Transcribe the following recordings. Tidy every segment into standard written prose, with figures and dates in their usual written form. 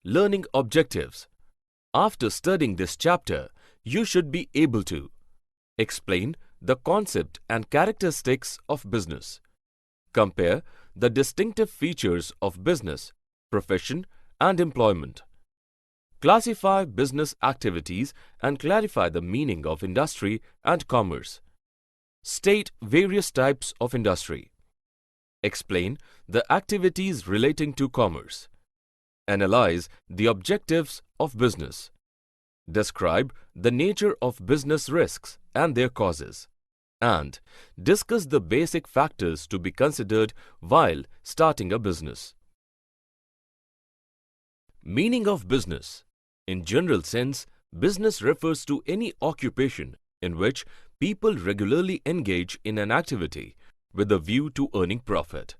Learning objectives. After studying this chapter, you should be able to explain the concept and characteristics of business, compare the distinctive features of business, profession, and employment, classify business activities and clarify the meaning of industry and commerce, state various types of industry, explain the activities relating to commerce, analyze the objectives of business, describe the nature of business risks and their causes, and discuss the basic factors to be considered while starting a business. Meaning of business. In general sense, business refers to any occupation in which people regularly engage in an activity with a view to earning profit.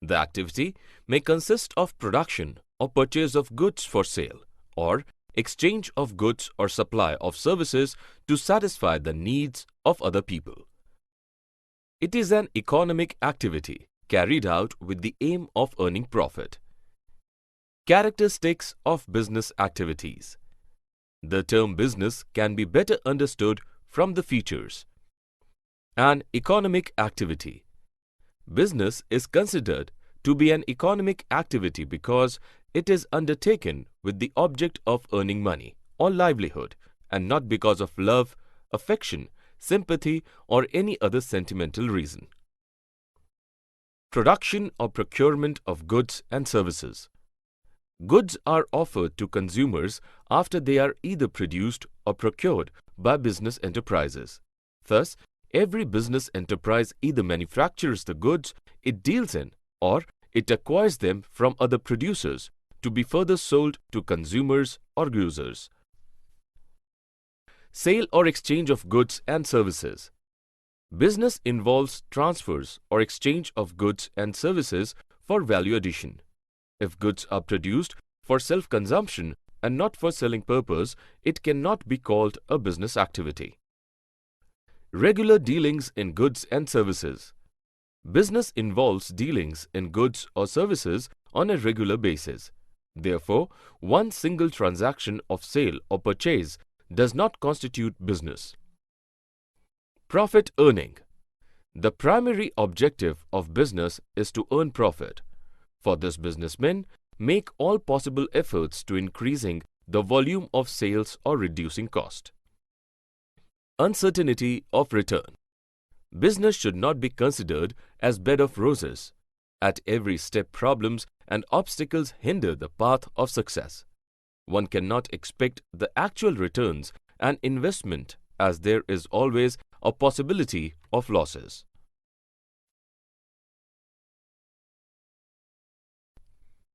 The activity may consist of production or purchase of goods for sale, or exchange of goods or supply of services to satisfy the needs of other people. It is an economic activity carried out with the aim of earning profit. Characteristics of business activities. The term business can be better understood from the features. An economic activity. Business is considered to be an economic activity because it is undertaken with the object of earning money or livelihood and not because of love, affection, sympathy, or any other sentimental reason. Production or procurement of goods and services. Goods are offered to consumers after they are either produced or procured by business enterprises. Thus, every business enterprise either manufactures the goods it deals in or it acquires them from other producers to be further sold to consumers or users. Sale or exchange of goods and services. Business involves transfers or exchange of goods and services for value addition. If goods are produced for self-consumption and not for selling purpose, it cannot be called a business activity. Regular dealings in goods and services. Business involves dealings in goods or services on a regular basis. Therefore, one single transaction of sale or purchase does not constitute business. Profit earning. The primary objective of business is to earn profit. For this, businessmen make all possible efforts to increasing the volume of sales or reducing cost. Uncertainty of return. Business should not be considered as bed of roses. At every step, problems and obstacles hinder the path of success. One cannot expect the actual returns and investment as there is always a possibility of losses.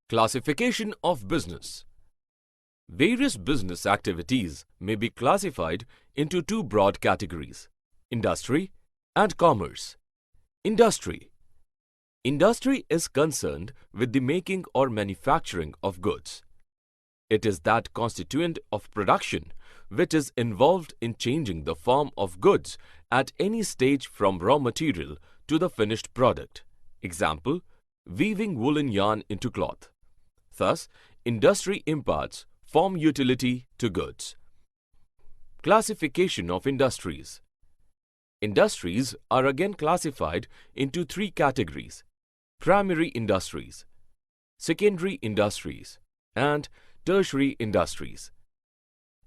Classification of business. Various business activities may be classified into two broad categories: industry and commerce. Industry. Industry is concerned with the making or manufacturing of goods. It is that constituent of production which is involved in changing the form of goods at any stage from raw material to the finished product. Example, weaving woolen yarn into cloth. Thus, industry imparts form utility to goods. Classification of industries. Industries are again classified into three categories: primary industries, secondary industries, and tertiary industries.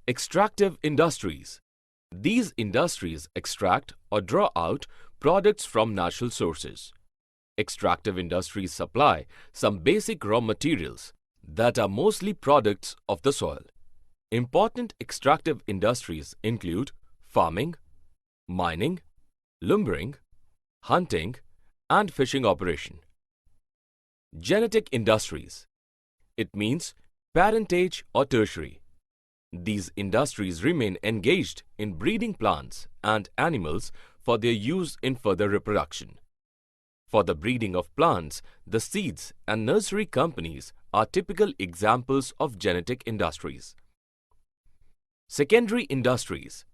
Extractive industries. These industries extract or draw out products from natural sources. Extractive industries supply some basic raw materials that are mostly products of the soil. Important extractive industries include farming, mining, lumbering, hunting, and fishing operation. Genetic industries. It means parentage or tertiary. These industries remain engaged in breeding plants and animals for their use in further reproduction. For the breeding of plants, the seeds and nursery companies are typical examples of genetic industries. Secondary industries.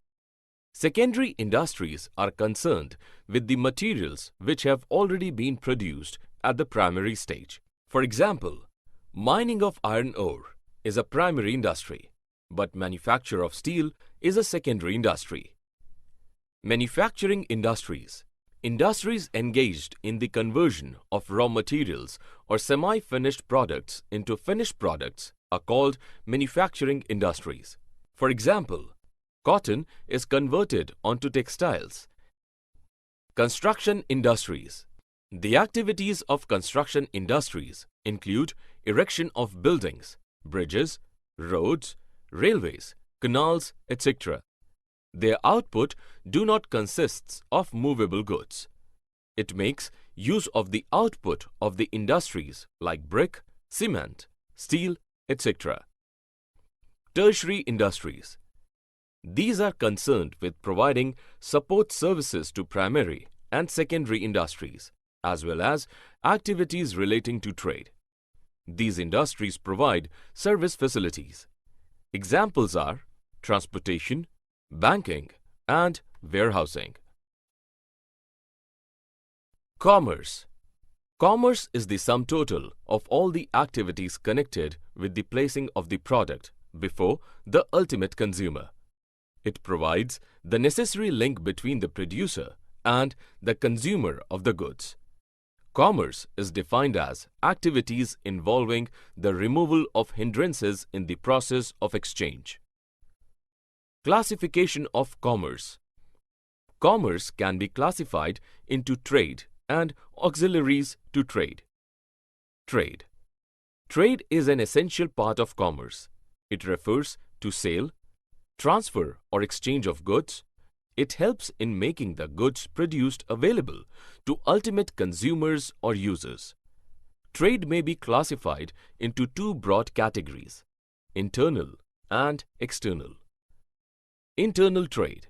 Secondary industries are concerned with the materials which have already been produced at the primary stage. For example, mining of iron ore is a primary industry, but manufacture of steel is a secondary industry. Manufacturing industries. Industries engaged in the conversion of raw materials or semi-finished products into finished products are called manufacturing industries. For example, cotton is converted onto textiles. Construction industries. The activities of construction industries include erection of buildings, bridges, roads, railways, canals, etc. Their output do not consist of movable goods. It makes use of the output of the industries like brick, cement, steel, etc. Tertiary industries. These are concerned with providing support services to primary and secondary industries, as well as activities relating to trade. These industries provide service facilities. Examples are transportation, banking, and warehousing. Commerce. Commerce is the sum total of all the activities connected with the placing of the product before the ultimate consumer. It provides the necessary link between the producer and the consumer of the goods. Commerce is defined as activities involving the removal of hindrances in the process of exchange. Classification of commerce. Commerce can be classified into trade and auxiliaries to trade. Trade. Trade is an essential part of commerce. It refers to sale, transfer or exchange of goods. It helps in making the goods produced available to ultimate consumers or users. Trade may be classified into two broad categories: internal and external. Internal trade.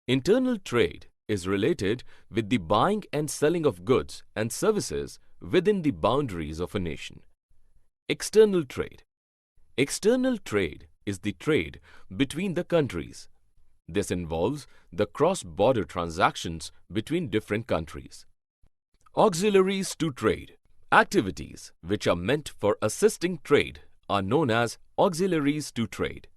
Internal trade is related with the buying and selling of goods and services within the boundaries of a nation. External trade. External trade is the trade between the countries. This involves the cross-border transactions between different countries. Auxiliaries to trade. Activities which are meant for assisting trade are known as auxiliaries to trade.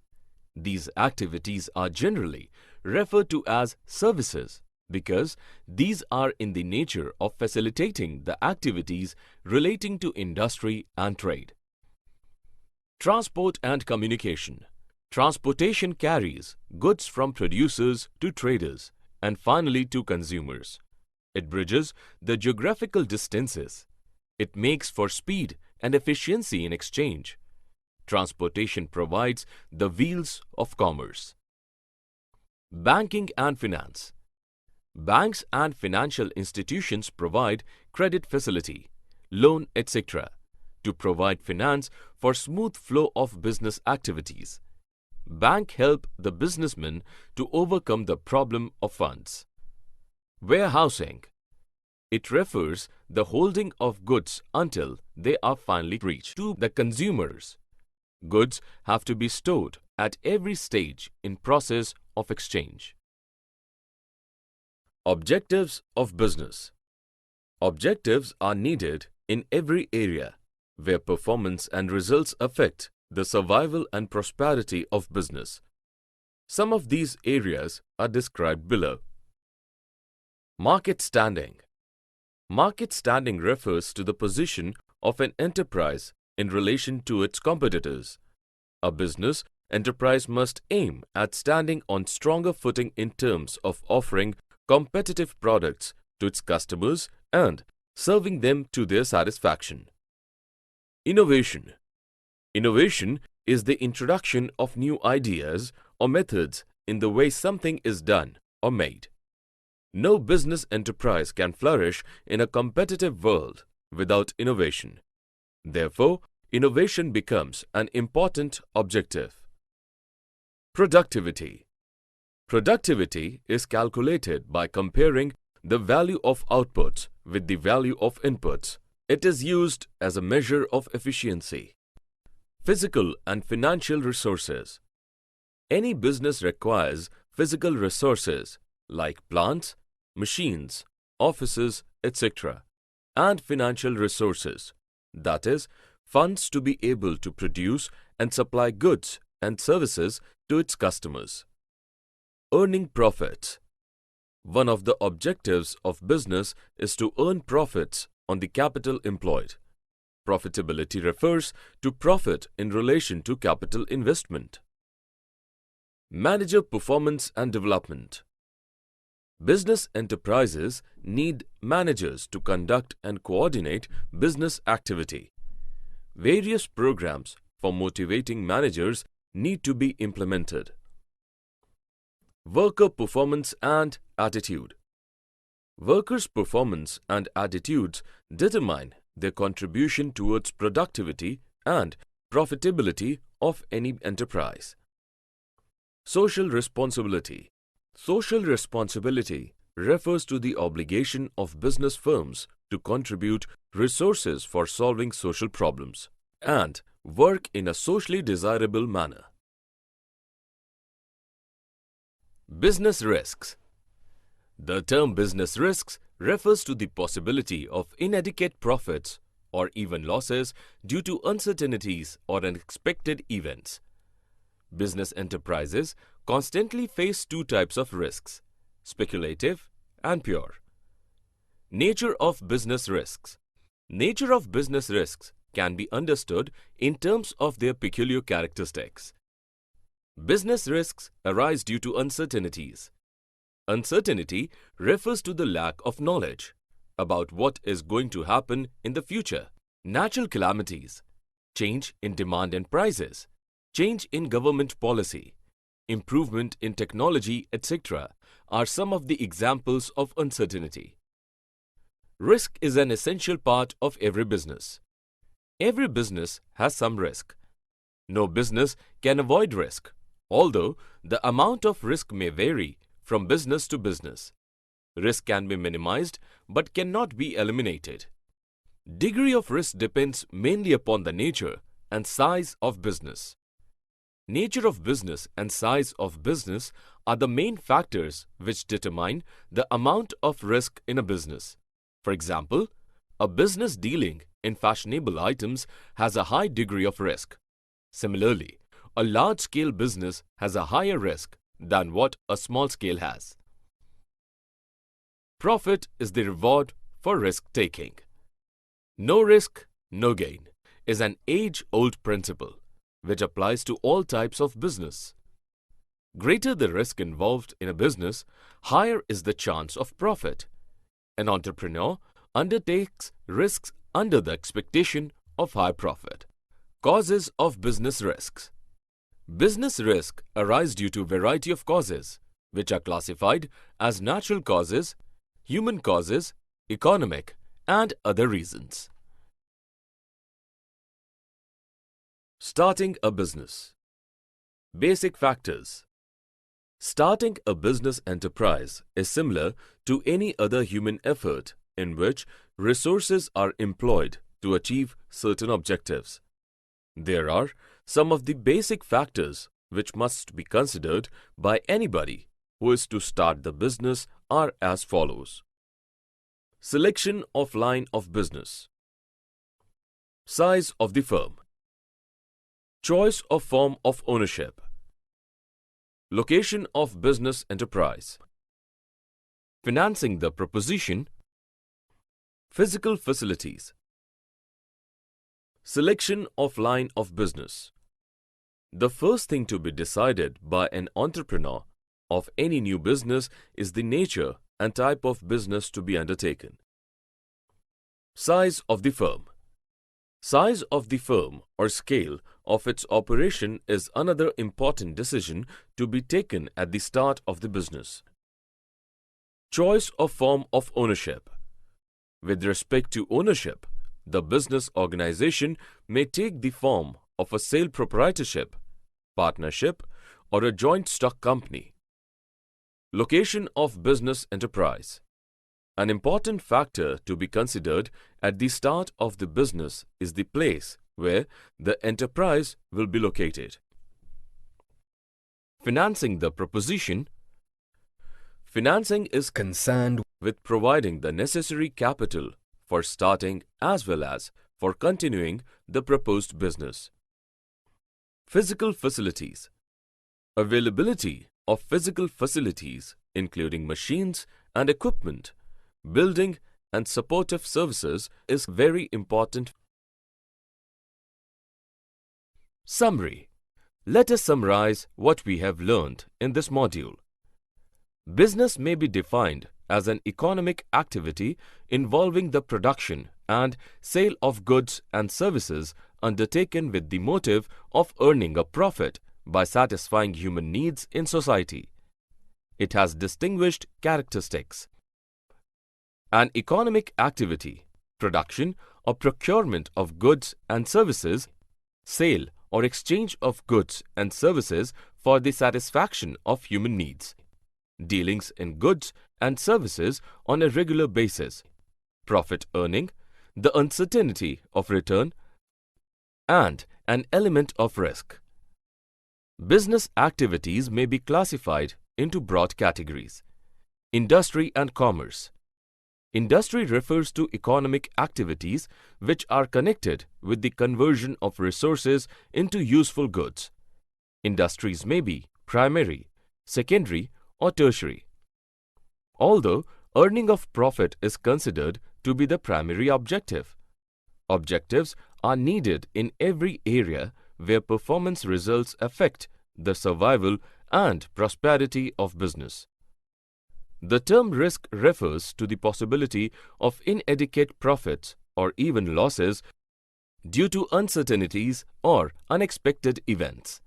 These activities are generally referred to as services because these are in the nature of facilitating the activities relating to industry and trade. Transport and communication. Transportation carries goods from producers to traders and finally to consumers. It bridges the geographical distances. It makes for speed and efficiency in exchange. Transportation provides the wheels of commerce. Banking and finance. Banks and financial institutions provide credit facility, loan, etc. to provide finance for smooth flow of business activities. Bank help the businessman to overcome the problem of funds. Warehousing. It refers the holding of goods until they are finally reached to the consumers. Goods have to be stored at every stage in process of exchange. Objectives of business. Objectives are needed in every area where performance and results affect the survival and prosperity of business. Some of these areas are described below. Market standing. Market standing refers to the position of an enterprise in relation to its competitors. A business enterprise must aim at standing on stronger footing in terms of offering competitive products to its customers and serving them to their satisfaction. Innovation. Innovation is the introduction of new ideas or methods in the way something is done or made. No business enterprise can flourish in a competitive world without innovation. Therefore, innovation becomes an important objective. Productivity. Productivity is calculated by comparing the value of outputs with the value of inputs. It is used as a measure of efficiency. Physical and financial resources. Any business requires physical resources like plants, machines, offices, etc., and financial resources, that is, funds to be able to produce and supply goods and services to its customers. Earning profits. One of the objectives of business is to earn profits on the capital employed. Profitability refers to profit in relation to capital investment. Manager performance and development. Business enterprises need managers to conduct and coordinate business activity. Various programs for motivating managers need to be implemented. Worker performance and attitude. Workers' performance and attitudes determine their contribution towards productivity and profitability of any enterprise. Social responsibility. Social responsibility refers to the obligation of business firms to contribute resources for solving social problems and work in a socially desirable manner. Business risks. The term business risks refers to the possibility of inadequate profits or even losses due to uncertainties or unexpected events. Business enterprises constantly face two types of risks: speculative and pure. Nature of business risks. Nature of business risks can be understood in terms of their peculiar characteristics. Business risks arise due to uncertainties. Uncertainty refers to the lack of knowledge about what is going to happen in the future. Natural calamities, change in demand and prices, change in government policy, improvement in technology, etc. are some of the examples of uncertainty. Risk is an essential part of every business. Every business has some risk. No business can avoid risk, although the amount of risk may vary from business to business. Risk can be minimized but cannot be eliminated. Degree of risk depends mainly upon the nature and size of business. Nature of business and size of business are the main factors which determine the amount of risk in a business. For example, a business dealing in fashionable items has a high degree of risk. Similarly, a large-scale business has a higher risk than what a small scale has. Profit is the reward for risk-taking. No risk, no gain is an age-old principle which applies to all types of business. Greater the risk involved in a business, higher is the chance of profit. An entrepreneur undertakes risks under the expectation of high profit. Causes of business risks. Business risks arise due to a variety of causes, which are classified as natural causes, human causes, economic, and other reasons. Starting a business. Basic factors. Starting a business enterprise is similar to any other human effort in which resources are employed to achieve certain objectives. There are some of the basic factors which must be considered by anybody who is to start the business are as follows. Selection of line of business. Size of the firm. Choice of form of ownership. Location of business enterprise. Financing the proposition. Physical facilities. Selection of line of business. The first thing to be decided by an entrepreneur of any new business is the nature and type of business to be undertaken. Size of the firm. Size of the firm or scale of its operation is another important decision to be taken at the start of the business. Choice of form of ownership. With respect to ownership, the business organization may take the form of a sole proprietorship, partnership, or a joint stock company. Location of business enterprise. An important factor to be considered at the start of the business is the place where the enterprise will be located. Financing the proposition. Financing is concerned with providing the necessary capital for starting as well as for continuing the proposed business. Physical facilities. Availability of physical facilities, including machines and equipment, building and supportive services, is very important. Summary. Let us summarize what we have learned in this module. Business may be defined as an economic activity involving the production and sale of goods and services undertaken with the motive of earning a profit by satisfying human needs in society. It has distinguished characteristics. An economic activity, production or procurement of goods and services, sale or exchange of goods and services for the satisfaction of human needs, dealings in goods and services on a regular basis, profit earning, the uncertainty of return, and an element of risk. Business activities may be classified into broad categories. Industry and commerce. Industry refers to economic activities which are connected with the conversion of resources into useful goods. Industries may be primary, secondary, or tertiary. Although earning of profit is considered to be the primary objective, objectives are needed in every area where performance results affect the survival and prosperity of business. The term risk refers to the possibility of inadequate profits or even losses due to uncertainties or unexpected events.